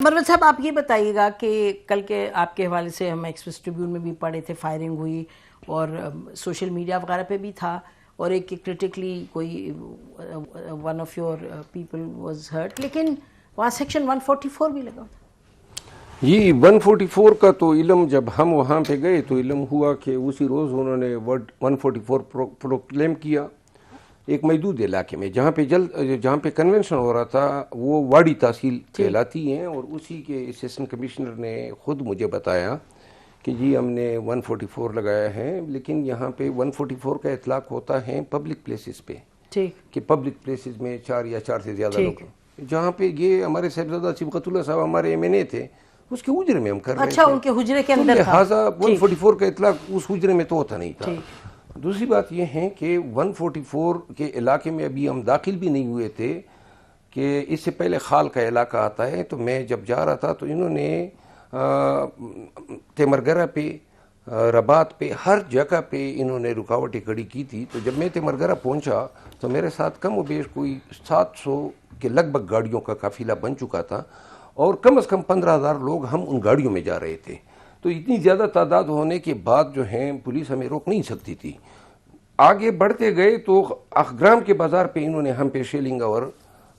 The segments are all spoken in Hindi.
मरवत साहब, आप ये बताइएगा कि कल के आपके हवाले से हम एक्सप्रेस ट्रिब्यून में भी पढ़े थे, फायरिंग हुई और सोशल मीडिया वगैरह पे भी था और एक क्रिटिकली कोई one of your people was hurt, लेकिन वहाँ सेक्शन 144 भी लगा। ये 144 का तो इल्म जब हम वहाँ पे गए तो इल्म हुआ कि उसी रोज़ उन्होंने वर्ड 144 प्रोक्लेम किया एक महदूद इलाके में जहाँ पे कन्वेंशन हो रहा था, वो वाड़ी तहसील कहलाती हैं। और उसी के असिस्टेंट कमिश्नर ने ख़ुद मुझे बताया कि जी हमने 144 लगाया है, लेकिन यहाँ पे 144 का इतलाक़ होता है पब्लिक प्लेसेस पे, ठीक कि पब्लिक प्लेसेस में 4 या 4 से ज़्यादा लोग, जहाँ पे ये हमारे साहिबजादा सिबगतुल्लाह साहब हमारे MNA थे, उसके हुजरे में हम कर रहे थे। अच्छा, उनके हुजरे के अंदर था। लिहाजा 144 का इतलाक़ उस हुजरे में तो होता नहीं था। दूसरी बात यह है कि 144 के इलाके में अभी हम दाखिल भी नहीं हुए थे कि इससे पहले खाल का इलाका आता है। तो मैं जब जा रहा था तो इन्होंने तेमरगरा पे, रबात पे, हर जगह पे इन्होंने रुकावटें खड़ी की थी। तो जब मैं तेमरगरा पहुंचा तो मेरे साथ कम व बेश कोई 700 के लगभग गाड़ियों का काफिला बन चुका था और कम से कम 15,000 लोग हम उन गाड़ियों में जा रहे थे। तो इतनी ज़्यादा तादाद होने के बाद जो है पुलिस हमें रोक नहीं सकती थी। आगे बढ़ते गए तो अखग्राम के बाज़ार पे इन्होंने हम पे शेलिंग और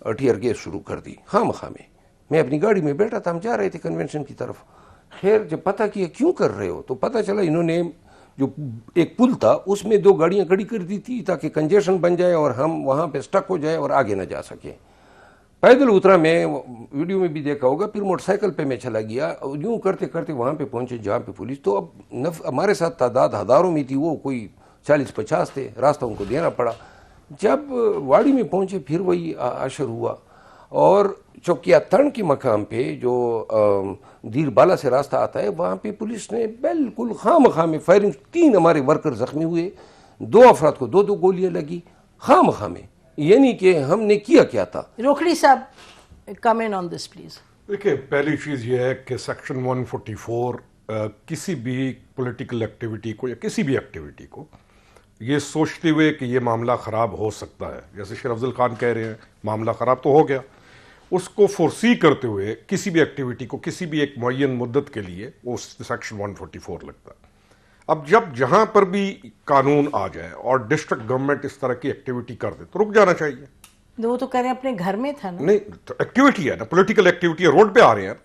टीयर गैस शुरू कर दी खामखा में। मैं अपनी गाड़ी में बैठा था, हम जा रहे थे कन्वेंशन की तरफ। खैर जब पता किया क्यों कर रहे हो तो पता चला इन्होंने जो एक पुल था उसमें 2 गाड़ियाँ खड़ी कर दी थी ताकि कंजेशन बन जाए और हम वहाँ पर स्टक हो जाए और आगे ना जा सकें। पैदल उतरा, मैं वीडियो में भी देखा होगा, फिर मोटरसाइकिल पे मैं चला गया। यूँ करते करते वहाँ पे पहुँचे जहाँ पे पुलिस, तो अब हमारे साथ तादाद हज़ारों में थी, वो कोई 40-50 थे, रास्ता उनको देना पड़ा। जब वाड़ी में पहुँचे फिर वही अशर हुआ और चौकिया तरण के मकाम पे जो दीरबाला से रास्ता आता है वहाँ पे पुलिस ने बिल्कुल खामखा में फायरिंग, 3 हमारे वर्कर जख्मी हुए, 2 अफराद को 2-2 गोलियाँ लगी खामखा में। यानी कि हमने किया क्या था। रोखड़ी साहब, कमेंट ऑन दिस प्लीज। देखिए, पहली चीज़ यह है कि सेक्शन 144 किसी भी पॉलिटिकल एक्टिविटी को या किसी भी एक्टिविटी को ये सोचते हुए कि ये मामला ख़राब हो सकता है, जैसे शेर अफजल खान कह रहे हैं मामला ख़राब तो हो गया, उसको फोरसी करते हुए किसी भी एक्टिविटी को किसी भी एक मुअय्यन मुद्दत के लिए वो सेक्शन 144 लगता है। अब जब जहां पर भी कानून आ जाए और डिस्ट्रिक्ट गवर्नमेंट इस तरह की एक्टिविटी कर दे तो रुक जाना चाहिए। वो तो कह रहे हैं अपने घर में था ना। नहीं तो एक्टिविटी है ना, पॉलिटिकल एक्टिविटी है, रोड पे आ रहे हैं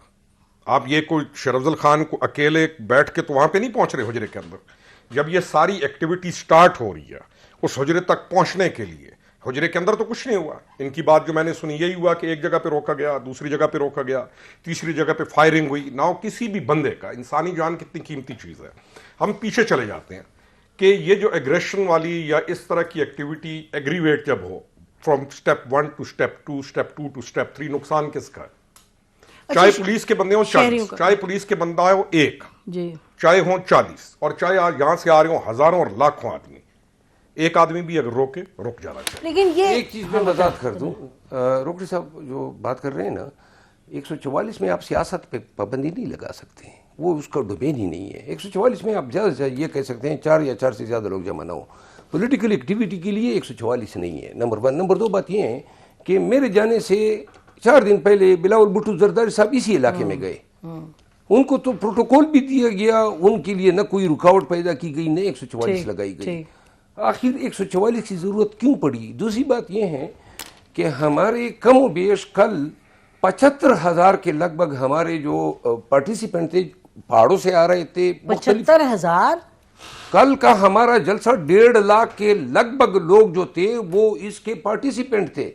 आप। ये कोई शेर अफजल खान को अकेले बैठ के तो वहां पे नहीं पहुंच रहे हुजरे के अंदर। जब ये सारी एक्टिविटी स्टार्ट हो रही है उस हुजरे तक पहुंचने के लिए, हुजरे के अंदर तो कुछ नहीं हुआ। इनकी बात जो मैंने सुनी यही हुआ कि एक जगह पे रोका गया, दूसरी जगह पे रोका गया, तीसरी जगह पे फायरिंग हुई। ना किसी भी बंदे का, इंसानी जान कितनी कीमती चीज़ है। हम पीछे चले जाते हैं कि ये जो एग्रेशन वाली या इस तरह की एक्टिविटी एग्रीवेट जब हो, from step 1 to step 2, step 2 to step 3, नुकसान किसका है? चाहे पुलिस के बंदे हो 40, चाहे पुलिस के बंदा हो 1, चाहे हो 40, और चाहे यहां से आ रहे हो हजारों और लाखों आदमी, एक आदमी भी अगर रोके, रुक जाना चाहिए। लेकिन ये एक चीज मैं वजाहत कर दूं, रोकड़ी साहब जो बात कर रहे हैं ना, 144 में आप सियासत पे पाबंदी नहीं लगा सकते, वो उसका डोमेन ही नहीं है। 144 में आप ज़्यादा से ज़्यादा ये कह सकते हैं 4 या 4 से ज़्यादा लोग जमा ना हो। पॉलिटिकल एक्टिविटी के लिए 144 नहीं है, नंबर 1। नंबर 2 बात ये है कि मेरे जाने से 4 दिन पहले बिलावल भुट्टो जरदारी साहब इसी इलाके में गए, उनको तो प्रोटोकॉल भी दिया गया, उनके लिए न कोई रुकावट पैदा की गई, न 144 लगाई गई। आखिर 144 की ज़रूरत क्यों पड़ी? दूसरी बात यह है कि हमारे कम व बेश कल 75,000 के लगभग हमारे जो पार्टिसिपेंट थे पहाड़ों से आ रहे थे। 75,000? कल का हमारा जलसा 1.5 लाख के लगभग लोग जो थे वो इसके पार्टिसिपेंट थे।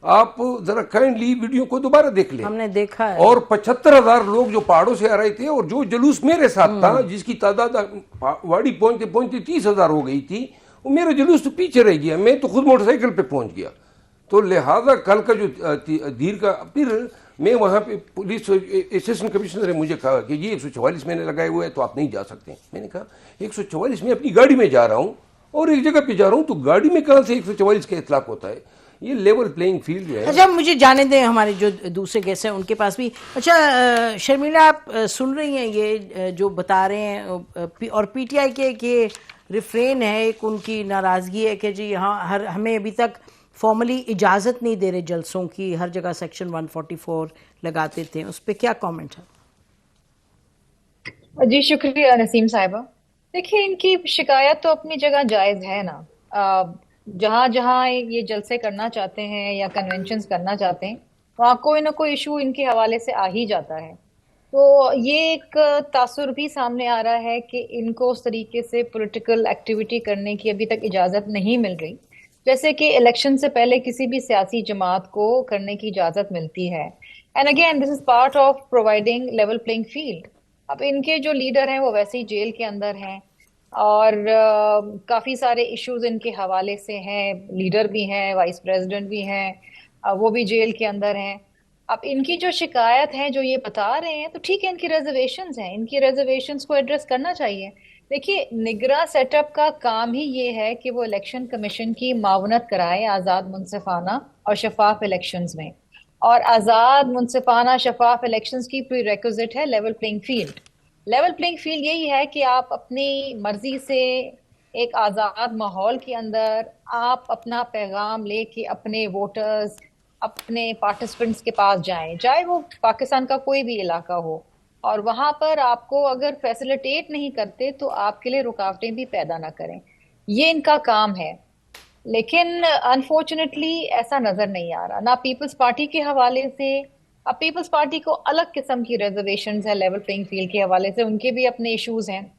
आप जरा काइंडली वीडियो को दोबारा देख लें, हमने देखा है। और 75,000 लोग जो पहाड़ों से आ रहे थे, और जो जुलूस मेरे साथ था जिसकी तादाद वाड़ी पहुंचते पहुंचते 30,000 हो गई थी, वो मेरा जुलूस तो पीछे रह गया, मैं तो खुद मोटरसाइकिल पे पहुंच गया। तो लिहाजा कल का जो धीर का, फिर मैं वहाँ पे पुलिस असिस्टेंट कमिश्नर ने मुझे कहा कि ये 144 मैंने लगाए हुए हैं तो आप नहीं जा सकते। मैंने कहा 144 में अपनी गाड़ी में जा रहा हूँ और एक जगह पे जा रहा हूँ, तो गाड़ी में कहाँ से 144 का इतलाक होता है? ये लेवल प्लेइंग फील्ड जो है। अच्छा, मुझे जाने दें, हमारे जो दूसरे गेस्ट हैं उनके पास भी। अच्छा शर्मिला, आप सुन रही हैं ये जो बता रहे हैं, और PTI के रिफ्रेन है, एक उनकी नाराज़गी है कि जी हाँ हमें अभी तक फॉर्मली इजाज़त नहीं दे रहे जलसों की, हर जगह सेक्शन 144 लगाते थे, उस पर क्या कमेंट है? जी शुक्रिया नसीम साहिबा। देखिए, इनकी शिकायत तो अपनी जगह जायज है ना। जहां जहां ये जलसे करना चाहते हैं या कन्वेंशंस करना चाहते हैं, वहां कोई ना कोई इशू इनके हवाले से आ ही जाता है। तो ये एक तासुर भी सामने आ रहा है कि इनको उस तरीके से पॉलिटिकल एक्टिविटी करने की अभी तक इजाजत नहीं मिल रही, जैसे कि इलेक्शन से पहले किसी भी सियासी जमात को करने की इजाजत मिलती है। And again this is part of providing level playing field. अब इनके जो लीडर हैं वो वैसे ही जेल के अंदर हैं, और काफी सारे इश्यूज इनके हवाले से हैं, लीडर भी हैं, वाइस प्रेसिडेंट भी हैं, वो भी जेल के अंदर हैं। अब इनकी जो शिकायत है, जो ये बता रहे हैं, तो ठीक है, इनकी रिजर्वेशंस हैं, इनकी रिजर्वेशंस को एड्रेस करना चाहिए। देखिए, निगरां सेटअप का काम ही ये है कि वो इलेक्शन कमीशन की मावनत कराए आजाद, मुनसिफाना और शफाफ इलेक्शंस में। और आजाद, मुनसिफाना, शफाफ इलेक्शंस की प्रीरेक्विजिट है level playing field. Level playing field यही है कि आप अपनी मर्जी से एक आजाद माहौल के अंदर आप अपना पैगाम लेके अपने वोटर्स, अपने पार्टिसिपेंट्स के पास जाएं, चाहे वो पाकिस्तान का कोई भी इलाका हो, और वहां पर आपको अगर फैसिलिटेट नहीं करते तो आपके लिए रुकावटें भी पैदा ना करें। ये इनका काम है। लेकिन अनफॉर्चुनेटली ऐसा नजर नहीं आ रहा, ना पीपल्स पार्टी के हवाले से। अब पीपल्स पार्टी को अलग किस्म की रिजर्वेशंस है लेवल प्लेइंग फील्ड के हवाले से, उनके भी अपने इश्यूज हैं,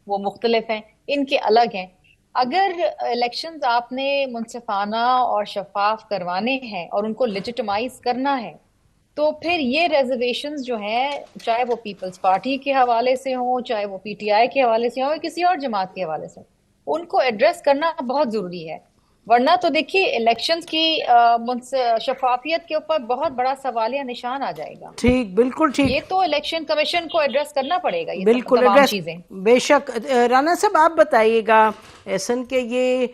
वो मुख्तलिफ हैं, इनके अलग हैं। अगर इलेक्शंस आपने मुनसिफाना और शफाफ करवाने हैं और उनको लेजिटिमाइज करना है, तो फिर ये रिजर्वेशंस जो हैं, चाहे वो पीपल्स पार्टी के हवाले से हो, चाहे वो पीटीआई के हवाले से हो, या किसी और जमात के हवाले से, उनको एड्रेस करना बहुत जरूरी है। वरना तो देखिए, इलेक्शंस की शफाफियत के ऊपर बहुत बड़ा सवालिया निशान आ जाएगा। ठीक, बिल्कुल ठीक। ये तो इलेक्शन कमीशन को एड्रेस करना पड़ेगा, ये बिल्कुल तमाम एड्रेस, चीजें। बेशक। राना साहब, आप बताइएगा, एहसन के ये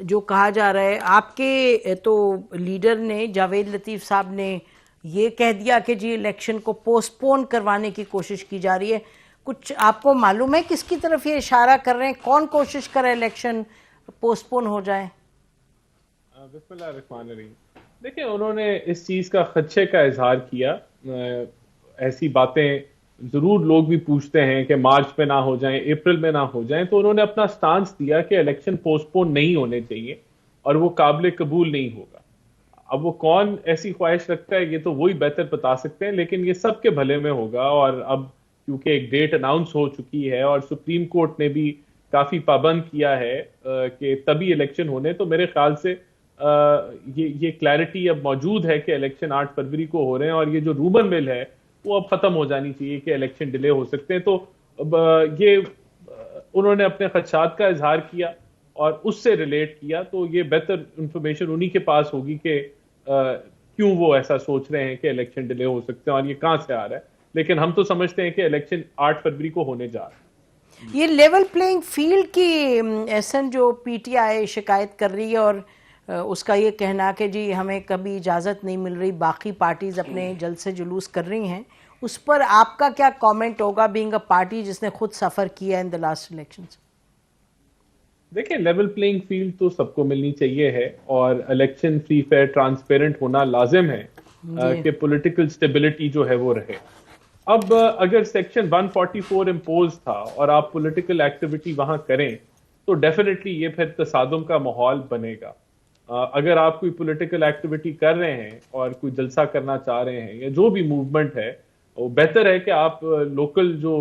जो कहा जा रहा है, आपके तो लीडर ने, जावेद लतीफ़ साहब ने ये कह दिया कि जी इलेक्शन को पोस्टपोन करवाने की कोशिश की जा रही है। कुछ आपको मालूम है किसकी तरफ ये इशारा कर रहे हैं? कौन कोशिश कर रहा है इलेक्शन पोस्टपोन हो जाए? बिस्मिल्लाहिर्रहमानिर्रहीम। देखिए, उन्होंने इस चीज का खदशे का इजहार किया। ऐसी बातें जरूर लोग भी पूछते हैं कि मार्च में ना हो जाएं, अप्रैल में ना हो जाएं, तो उन्होंने अपना स्टांस दिया कि इलेक्शन पोस्टपोन नहीं होने चाहिए और वो काबिल कबूल नहीं होगा। अब वो कौन ऐसी ख्वाहिश रखता है, ये तो वही बेहतर बता सकते हैं, लेकिन ये सबके भले में होगा। और अब क्योंकि एक डेट अनाउंस हो चुकी है और सुप्रीम कोर्ट ने भी काफी पाबंद किया है कि तभी इलेक्शन होने, तो मेरे ख्याल से ये क्लैरिटी अब मौजूद है कि इलेक्शन 8 फरवरी को हो रहे हैं, और ये जो रूमर मिल है वो अब खत्म हो जानी चाहिए कि इलेक्शन डिले हो सकते हैं। तो ये उन्होंने अपने खदशात का इजहार किया और उससे रिलेट किया, तो ये बेहतर इंफॉर्मेशन उन्हीं के पास होगी कि क्यों वो ऐसा सोच रहे हैं कि इलेक्शन डिले हो सकते हैं और ये कहां से आ रहा है। लेकिन हम तो समझते हैं कि इलेक्शन 8 फरवरी को होने जा रहा है। ये लेवल प्लेइंग फील्ड की एहसन जो पीटीआई शिकायत कर रही है, और उसका ये कहना कि जी हमें कभी इजाज़त नहीं मिल रही, बाकी पार्टीज अपने जल्द से जुलूस कर रही हैं, उस पर आपका क्या कमेंट होगा, बीइंग अ पार्टी जिसने खुद सफ़र किया इन द लास्ट इलेक्शंस? देखिए, लेवल प्लेइंग फील्ड तो सबको मिलनी चाहिए है, और इलेक्शन फ्री फेयर ट्रांसपेरेंट होना लाजिम है कि पॉलिटिकल स्टेबिलिटी जो है वो रहे। अब अगर सेक्शन 144 इम्पोज था और आप पॉलिटिकल एक्टिविटी वहां करें, तो डेफिनेटली ये फिर तसादुम का माहौल बनेगा। अगर आप कोई पॉलिटिकल एक्टिविटी कर रहे हैं और कोई जलसा करना चाह रहे हैं या जो भी मूवमेंट है, वो बेहतर है कि आप लोकल जो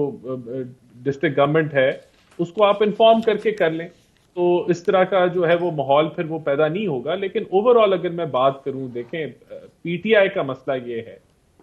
डिस्ट्रिक्ट गवर्नमेंट है उसको आप इन्फॉर्म करके कर लें, तो इस तरह का जो है वो माहौल फिर वो पैदा नहीं होगा। लेकिन ओवरऑल अगर मैं बात करूं, देखें, पीटीआई का मसला ये है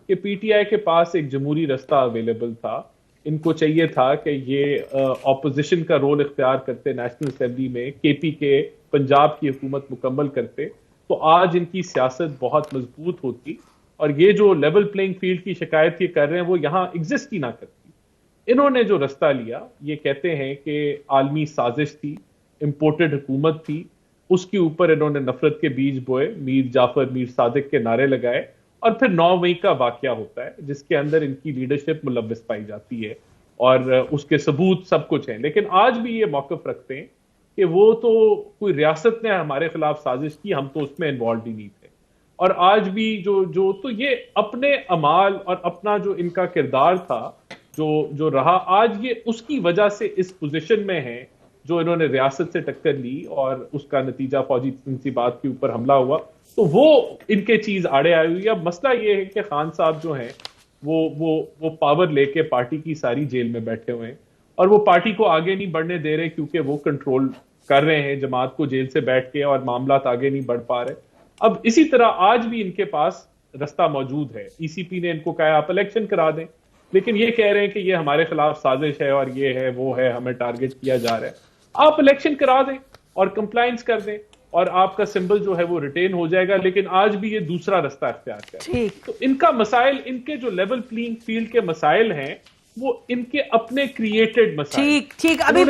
कि पीटीआई के पास एक जमहूरी रास्ता अवेलेबल था। इनको चाहिए था कि ये ऑपोजिशन का रोल इख्तियार करते नेशनल असेंबली में, केपी के पंजाब की हुकूमत मुकम्मल करते, तो आज इनकी सियासत बहुत मजबूत होती और ये जो लेवल प्लेइंग फील्ड की शिकायत ये कर रहे हैं वो यहाँ एग्जिस्ट ही ना करती। इन्होंने जो रास्ता लिया, ये कहते हैं कि आलमी साजिश थी, इंपोर्टेड हुकूमत थी, उसके ऊपर इन्होंने नफरत के बीज बोए, मीर जाफर, मीर सादिक के नारे लगाए, और फिर 9 मई का वाकया होता है जिसके अंदर इनकी लीडरशिप मुलव्वस पाई जाती है और उसके सबूत सब कुछ हैं। लेकिन आज भी ये मौकफ रखते हैं कि वो तो कोई रियासत ने हमारे खिलाफ साजिश की, हम तो उसमें इन्वॉल्व ही नहीं थे। और आज भी जो तो ये अपने अमाल और अपना जो इनका किरदार था जो रहा, आज ये उसकी वजह से इस पोजीशन में है जो इन्होंने रियासत से टक्कर ली और उसका नतीजा फौजी तनसीबात के ऊपर हमला हुआ, तो वो इनके चीज आड़े आई हुई है। अब मसला ये है कि खान साहब जो हैं वो पावर लेके पार्टी की सारी जेल में बैठे हुए हैं और वो पार्टी को आगे नहीं बढ़ने दे रहे क्योंकि वो कंट्रोल कर रहे हैं जमात को जेल से बैठ के और मामला आगे नहीं बढ़ पा रहे। अब इसी तरह आज भी इनके पास रास्ता मौजूद है। ईसीपी ने इनको कहा आप इलेक्शन करा दें, लेकिन ये कह रहे हैं कि ये हमारे खिलाफ साजिश है और ये है वो है, हमें टारगेट किया जा रहा है। आप इलेक्शन करा दें और कंप्लायंस कर दें और आपका सिंबल जो है वो रिटेन हो जाएगा, लेकिन आज भी ये दूसरा रास्ता इख्तियार करें। तो इनका मसाइल, इनके जो लेवल प्लेइंग फील्ड के मसाइल हैं वो इनके अपने क्रिएटेड मसाइल। ठीक अभी